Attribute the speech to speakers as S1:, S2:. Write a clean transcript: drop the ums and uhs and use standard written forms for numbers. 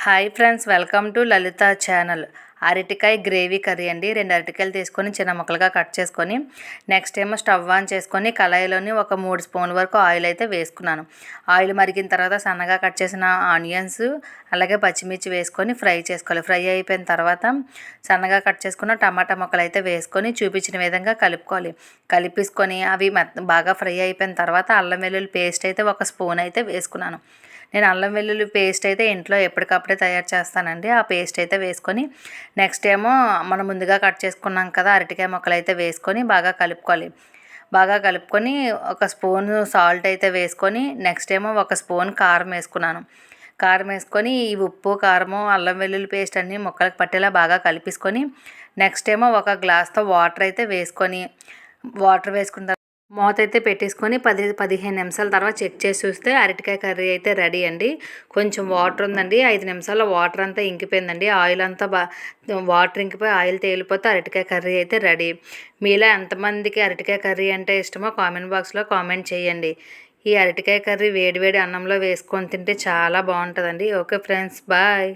S1: Hi friends, welcome to Lalitha channel. అరటికాయ gravy curry అండి. 2 అరటికాయలు తీసుకొని చిన్న ముక్కలుగా కట్ చేసుకొని నెక్స్ట్ ఏమో స్టవ్ ఆన్ చేసుకొని కళాయిలోని ఒక 3 స్పూన్ల వరకు ఆయిల్ అయితే వేసుకున్నాను. ఆయిల్ మరిగిన తర్వాత సన్నగా కట్ చేసిన ఆనియన్స్ అలాగే పచ్చిమిర్చి వేసుకొని ఫ్రై చేసుకోవాలి. ఫ్రై అయిపోయిన తర్వాత సన్నగా కట్ చేసుకున్న టమాటా ముక్కలు అయితే వేసుకొని చూపించిన విధంగా కలుపుకోవాలి. కలిపేసుకొని అవి బాగా ఫ్రై అయిపోయిన తర్వాత అల్లం వెల్లుల్లి పేస్ట్ అయితే ఒక స్పూన్ అయితే వేసుకున్నాను. నేను అల్లం వెల్లుల్లి పేస్ట్ అయితే ఇంట్లో ఎప్పటికప్పుడే తయారు చేస్తానండి. ఆ పేస్ట్ అయితే వేసుకొని నెక్స్ట్ ఏమో మనం ముందుగా కట్ చేసుకున్నాం కదా అరటికాయ ముక్కలు అయితే వేసుకొని బాగా కలుపుకోవాలి. బాగా కలుపుకొని ఒక స్పూన్ సాల్ట్ అయితే వేసుకొని నెక్స్ట్ ఏమో ఒక స్పూన్ కారం వేసుకున్నాను. కారం వేసుకొని ఈ ఉప్పు కారము అల్లం వెల్లుల్లి పేస్ట్ అన్నీ ముక్కలకు పట్టేలా బాగా కలిపేసుకొని నెక్స్ట్ ఏమో ఒక గ్లాస్తో వాటర్ అయితే వేసుకొని వాటర్ వేసుకున్న మూత అయితే పెట్టేసుకొని 10-15 నిమిషాల తర్వాత చెక్ చేసి చూస్తే అరటికాయ కర్రీ అయితే రెడీ అండి. కొంచెం వాటర్ ఉందండి, 5 నిమిషాల్లో వాటర్ అంతా ఇంకిపోయిందండి. ఆయిల్ అంతా వాటర్ ఇంకిపోయి ఆయిల్ తేలిపోతే అరటికాయ కర్రీ అయితే రెడీ. మీలో ఎంతమందికి అరటికాయ కర్రీ అంటే ఇష్టమో కామెంట్ బాక్స్లో కామెంట్ చేయండి. ఈ అరటికాయ కర్రీ వేడివేడి అన్నంలో వేసుకొని తింటే చాలా బాగుంటుందండి. Okay friends, bye.